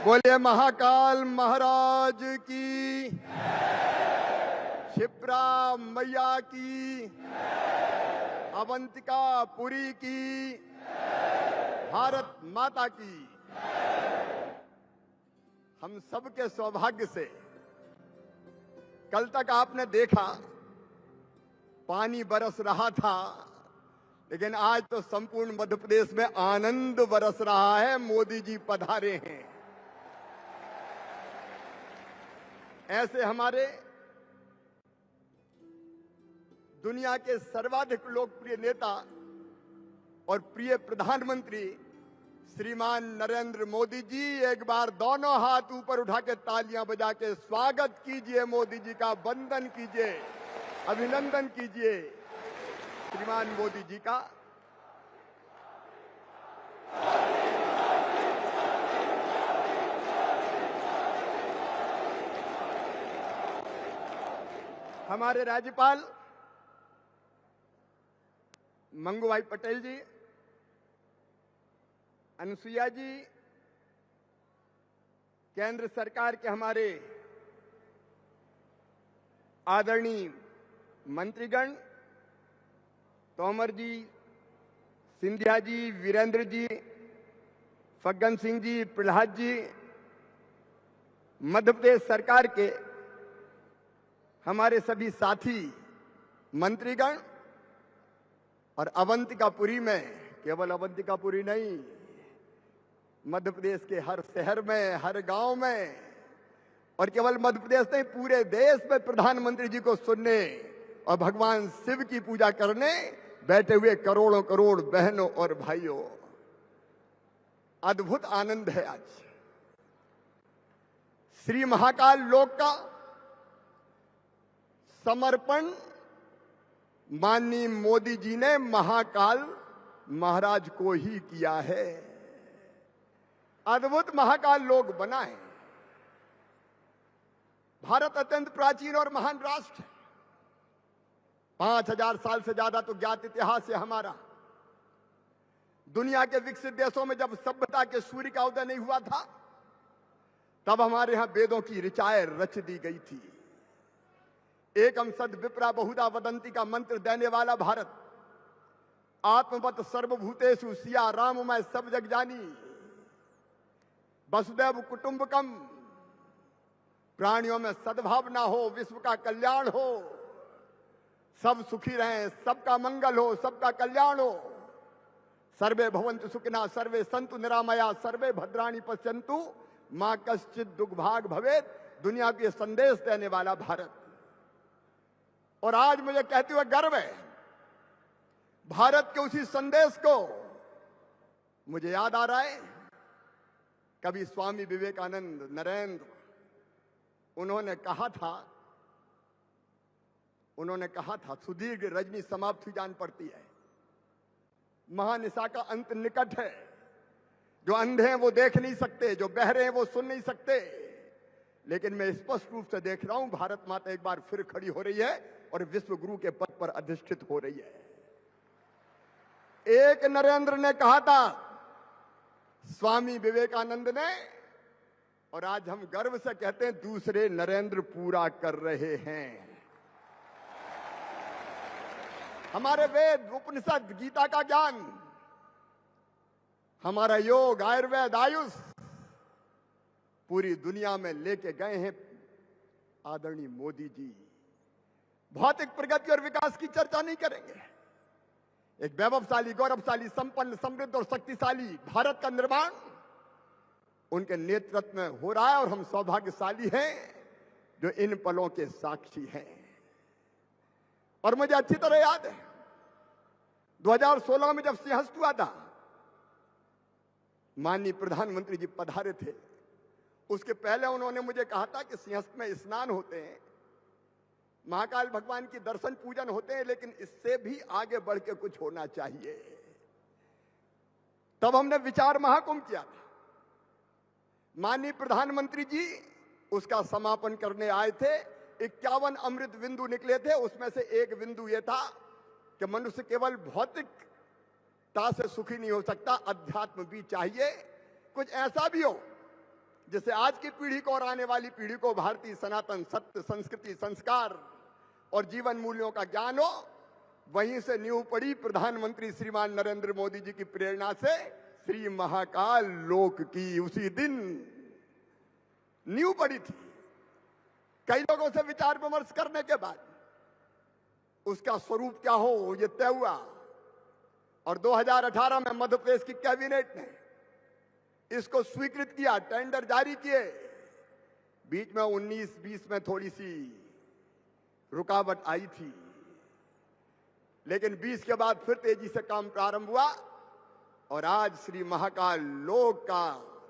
बोले महाकाल महाराज की, क्षिप्रा मैया की, अवंतिका पुरी की, भारत माता की। हम सबके सौभाग्य से कल तक आपने देखा पानी बरस रहा था, लेकिन आज तो संपूर्ण मध्य प्रदेश में आनंद बरस रहा है। मोदी जी पधारे हैं। ऐसे हमारे दुनिया के सर्वाधिक लोकप्रिय नेता और प्रिय प्रधानमंत्री श्रीमान नरेंद्र मोदी जी, एक बार दोनों हाथ ऊपर उठा के तालियां बजा के स्वागत कीजिए। मोदी जी का वंदन कीजिए, अभिनंदन कीजिए श्रीमान मोदी जी का। हमारे राज्यपाल मंगू भाई पटेल जी, अनुसुईया जी, केंद्र सरकार के हमारे आदरणीय मंत्रीगण, तोमर जी, सिंधिया जी, वीरेंद्र जी, फग्गन सिंह जी, प्रहलाद जी, मध्य प्रदेश सरकार के हमारे सभी साथी मंत्रीगण, और अवंतिकापुरी में, केवल अवंतिकापुरी नहीं, मध्य प्रदेश के हर शहर में, हर गांव में, और केवल मध्य प्रदेश नहीं पूरे देश में प्रधानमंत्री जी को सुनने और भगवान शिव की पूजा करने बैठे हुए करोड़ों करोड़ बहनों और भाइयों, अद्भुत आनंद है। आज श्री महाकाल लोक का समर्पण माननीय मोदी जी ने महाकाल महाराज को ही किया है। अद्भुत महाकाल लोक बना है। भारत अत्यंत प्राचीन और महान राष्ट्र है। 5000 साल से ज्यादा तो ज्ञात इतिहास है हमारा। दुनिया के विकसित देशों में जब सभ्यता के सूर्य का उदय नहीं हुआ था, तब हमारे यहां वेदों की ऋचाएं रच दी गई थी। एकम सद विप्रा बहुधा वदंती का मंत्र देने वाला भारत, आत्मवत सर्वभूतेषु सिया राम मैं सब जग जानी, वसुदैव कुटुंबकम, प्राणियों में सद्भावना हो, विश्व का कल्याण हो, सब सुखी रहें, सबका मंगल हो, सबका कल्याण हो। सर्वे भवन्तु सुखिनः, सर्वे सन्तु निरामया, सर्वे भद्राणि पश्यन्तु मां कश्चित् दुर्भाग् भवेत्। दुनिया को यह संदेश देने वाला भारत। और आज मुझे कहते हुए गर्व है, भारत के उसी संदेश को मुझे याद आ रहा है। कभी स्वामी विवेकानंद नरेंद्र, उन्होंने कहा था सुदीर्घ रजनी समाप्त हुई जान पड़ती है, महानिशा का अंत निकट है। जो अंधे हैं वो देख नहीं सकते, जो बहरे हैं वो सुन नहीं सकते, लेकिन मैं स्पष्ट रूप से देख रहा हूं भारत माता एक बार फिर खड़ी हो रही है और विश्व गुरु के पद पर अधिष्ठित हो रही है। एक नरेंद्र ने कहा था, स्वामी विवेकानंद ने, और आज हम गर्व से कहते हैं दूसरे नरेंद्र पूरा कर रहे हैं। हमारे वेद, उपनिषद, गीता का ज्ञान, हमारा योग, आयुर्वेद, आयुष पूरी दुनिया में लेके गए हैं आदरणीय मोदी जी। भौतिक प्रगति और विकास की चर्चा नहीं करेंगे। एक वैभवशाली, गौरवशाली, संपन्न, समृद्ध और शक्तिशाली भारत का निर्माण उनके नेतृत्व में हो रहा है, और हम सौभाग्यशाली हैं जो इन पलों के साक्षी हैं। और मुझे अच्छी तरह याद है 2016 में जब सिंहस्थ हुआ था, माननीय प्रधानमंत्री जी पधारे थे। उसके पहले उन्होंने मुझे कहा था कि सिंहस्थ में स्नान होते हैं, महाकाल भगवान की दर्शन पूजन होते हैं, लेकिन इससे भी आगे बढ़ के कुछ होना चाहिए। तब हमने विचार महाकुंभ किया था। माननीय प्रधानमंत्री जी उसका समापन करने आए थे। 51 अमृत बिंदु निकले थे। उसमें से एक बिंदु यह था कि मनुष्य केवल भौतिकता से सुखी नहीं हो सकता, अध्यात्म भी चाहिए। कुछ ऐसा भी हो जिससे आज की पीढ़ी को और आने वाली पीढ़ी को भारतीय सनातन सत्य, संस्कृति, संस्कार और जीवन मूल्यों का ज्ञान हो। वहीं से नींव पड़ी प्रधानमंत्री श्रीमान नरेंद्र मोदी जी की प्रेरणा से श्री महाकाल लोक की। उसी दिन नींव पड़ी थी। कई लोगों से विचार विमर्श करने के बाद उसका स्वरूप क्या हो ये तय हुआ और 2018 में मध्य प्रदेश की कैबिनेट ने इसको स्वीकृत किया, टेंडर जारी किए। बीच में 19-20 में थोड़ी सी रुकावट आई थी, लेकिन 20 के बाद फिर तेजी से काम प्रारंभ हुआ और आज श्री महाकाल लोक का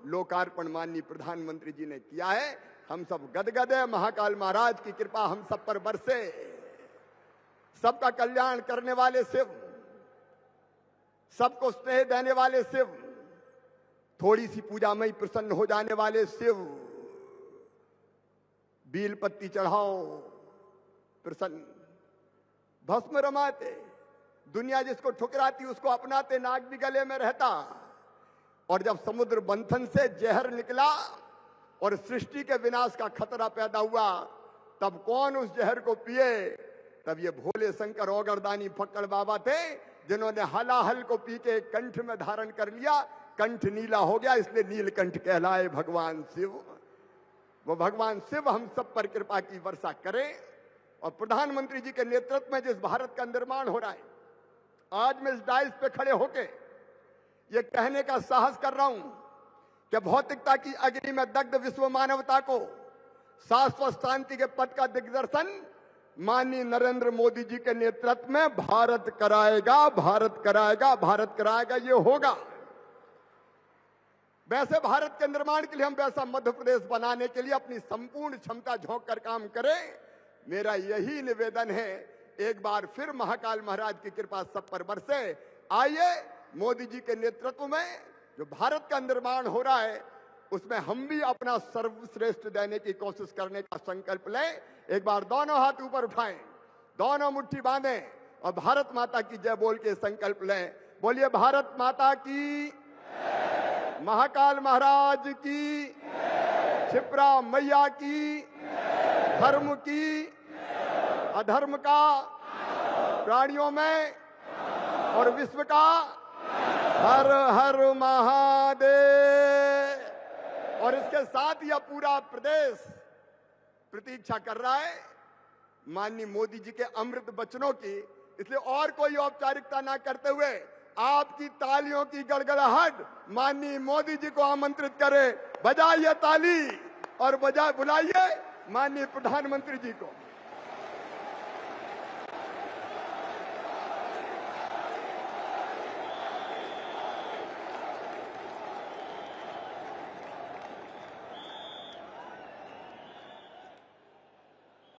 लोकार्पण माननीय प्रधानमंत्री जी ने किया है। हम सब गदगद है। महाकाल महाराज की कृपा हम सब पर बरसे। सबका कल्याण करने वाले शिव, सबको स्नेह देने वाले शिव, थोड़ी सी पूजा में ही प्रसन्न हो जाने वाले शिव, बील पत्ती चढ़ाओ प्रसन्न, भस्म रमाते, दुनिया जिसको ठुकराती उसको अपनाते, नाग भी गले में रहता। और जब समुद्र मंथन से जहर निकला और सृष्टि के विनाश का खतरा पैदा हुआ, तब कौन उस जहर को पिए? तब ये भोले शंकर औगरदानी फक्कड़ बाबा थे, जिन्होंने हलाहल को पी के कंठ में धारण कर लिया। कंठ नीला हो गया, इसलिए नीलकंठ कहलाए भगवान शिव। वो भगवान शिव हम सब पर कृपा की वर्षा करें। और प्रधानमंत्री जी के नेतृत्व में जिस भारत का निर्माण हो रहा है, आज मैं इस डाइस पे खड़े होके ये कहने का साहस कर रहा हूं कि भौतिकता की अग्नि में दग्ध विश्व मानवता को शाश्वत शांति के पथ का दिग्दर्शन माननीय नरेंद्र मोदी जी के नेतृत्व में भारत कराएगा, भारत कराएगा, भारत कराएगा। ये होगा। वैसे भारत के निर्माण के लिए हम वैसा मध्य प्रदेश बनाने के लिए अपनी संपूर्ण क्षमता झोंक कर काम करें। मेरा यही निवेदन है। एक बार फिर महाकाल महाराज की कृपा सब पर बरसे। आइए मोदी जी के नेतृत्व में जो भारत का निर्माण हो रहा है, उसमें हम भी अपना सर्वश्रेष्ठ देने की कोशिश करने का संकल्प लें। एक बार दोनों हाथ ऊपर उठाएं, दोनों मुट्ठी बांधें और भारत माता की जय बोल के संकल्प लें। बोलिए भारत माता की, महाकाल महाराज की, क्षिप्रा मैया की, धर्म की, अधर्म का, प्राणियों में और विश्व का हर हर महादेव। और इसके साथ यह पूरा प्रदेश प्रतीक्षा कर रहा है माननीय मोदी जी के अमृत वचनों की। इसलिए और कोई औपचारिकता ना करते हुए आपकी तालियों की गड़गड़ाहट माननीय मोदी जी को आमंत्रित करें। बजाइए ताली और बुलाइए माननीय प्रधानमंत्री जी को।